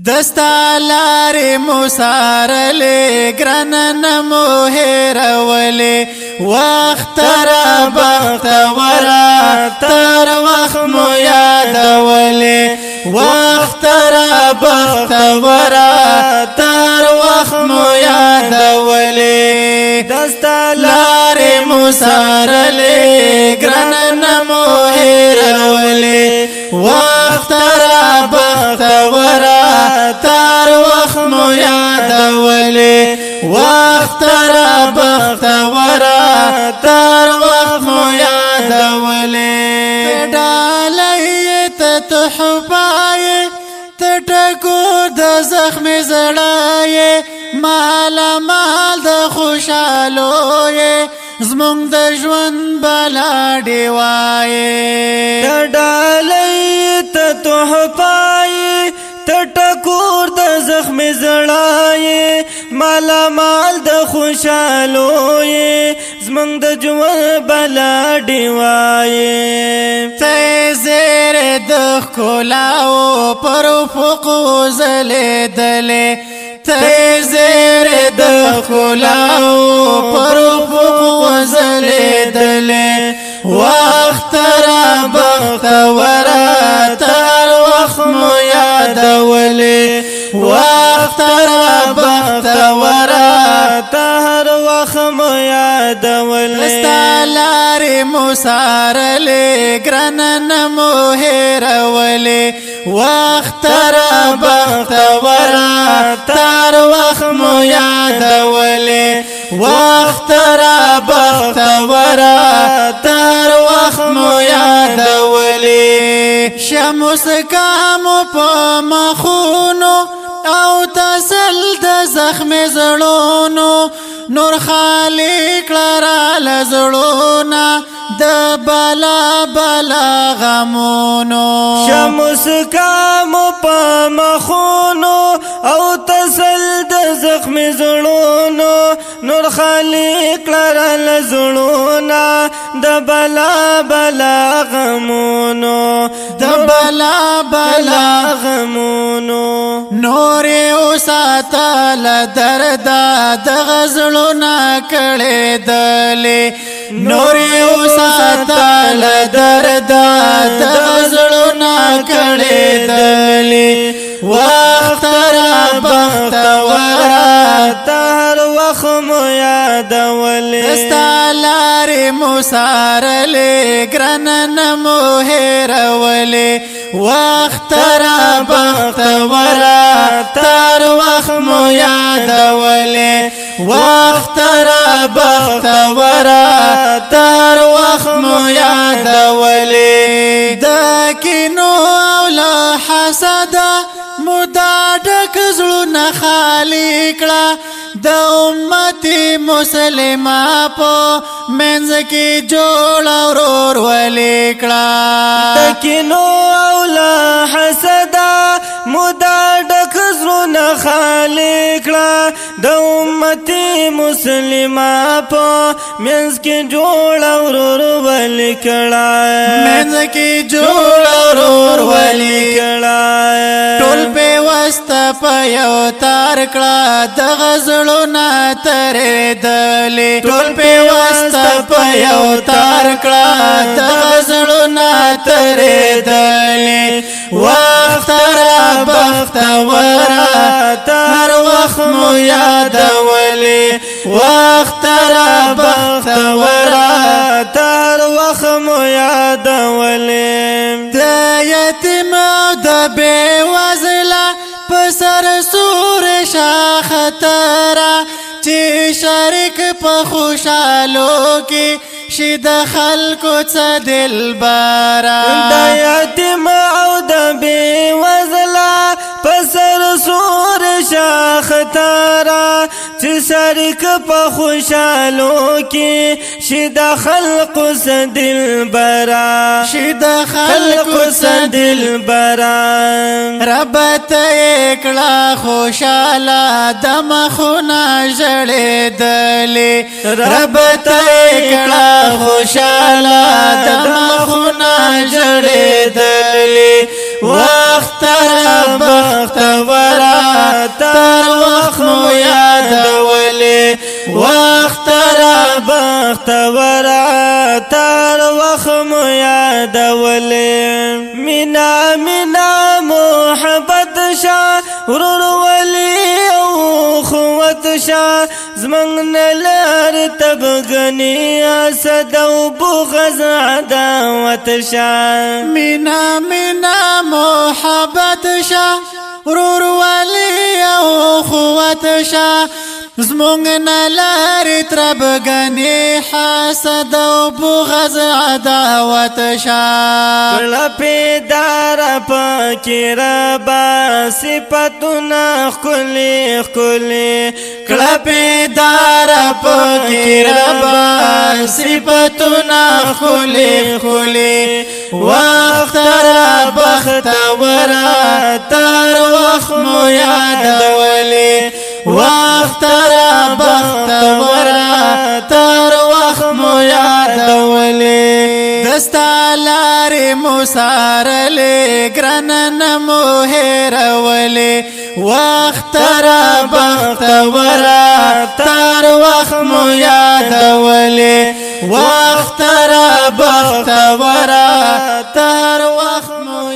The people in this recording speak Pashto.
دستا لارې مسارلې ګرانه نمو هېرولې وخت را بختوره تر وخت مو یادولې وخت را بختوره تر وخت مو یادولې دستا لارې مسارلې ګرانه نمو هېرولې وخت را بختوره تر وخت مو یادولې وخت را بختوره تر وخت مو یادولې ډالۍ ته تحفه ته ټکو د زخم زړه مال د خوشالو زمونږ د ژوند بلا ډیوای ډالۍ ته تحفه ته ټکور د زخم زړه مالا مال د خوشالو زمونږ د ژوند بلا ډیوای ته زیر د ښکلاو پر افقو ځلېدلې ته زیر د ښکلاو پر افقو ځلېدلې وخت را بختوره تر وخت مو یادولې وخت را بختوره تر وخت مو یادولې دستا لارې مسارلې ګرانه نمو هېرولې وخت را بختوره تر وخت مو یادولې وخت را بختوره تر وخت مو یادولې شمس کامو په مخونو او تسل د زخم زړونو نور خالق لرا لزړونا د بلا بلا غمونو شمس کامو په مخونو او تسل د زخم زړونو نور خالق لرا لزړونا د بلا بلا غمونو د بلا بلا غمونو نور او ساتل درد د غزلونه کړه دلې نور او ساتل درد د غزلونه کړه دلې وخت را بختوره تر وخت مو یادولې دستا لارې مسارلې ګرانه نمو هېرولې وخت را بختوره تر وخت مو یادولې وخت را بختوره تر وخت مو یادولې د کینو او له حسده مدا ډک زړونه خالي کړه د امت مسلمه په منځ کې جوړ ورور ولې کړه د کینو او له حسده مدا ډک زړونه خالي کړه د امت مسلمه په منځ کې جوړ ورور ولې کړه منځ کې جوړ ورور ولې کړه ټول په واسطه په یو تار کړه د غزلونه ترې دلې ټول په واسطه په یو تار کړه د غزلونه ترې دلې وخت را بختوره تر وخت مو یادولې وخت را بختوره تر وخت مو یادولې د یتیم او د بې وزله په سر سور شاختره چې شریک په خوشالو کې شي د خلکو څه دلبره د یتیم او د بې وزله په سر سور شاختره چې شریک په خوشالو کې شي د خلکو څه دلبره شي د خلکو څه دلبره رب ته کړه خوشاله د مخونه ژړېدلې رب ته کړه خوشاله د مخونه ژړېدلې وخت را بختور بخت ورا تر وخم یادولې مینا مینا محبت شا ورور ولی او خوت شا زمنګ نلر تبغنی اسد او بغض عداوت شا مینا مینا محبت شا ورور ولی او خوت شا زمونږ نه لارې تربګنې حسد او بغض عداوت شا کله پیدار پکې ربا صفتونه ښکلې ښکلې کله پیدار پکې ربا صفتونه ښکلې ښکلې وخت را بخت ورا تر وخت مو یادولې وخت را بخت ورا تر وخت مو یادولې دستا لارې مو سارلې ګرانه مو هېرولې وخت را بخت ورا تر وخت مو یادولې وخت را بخت ورا تر وخت مو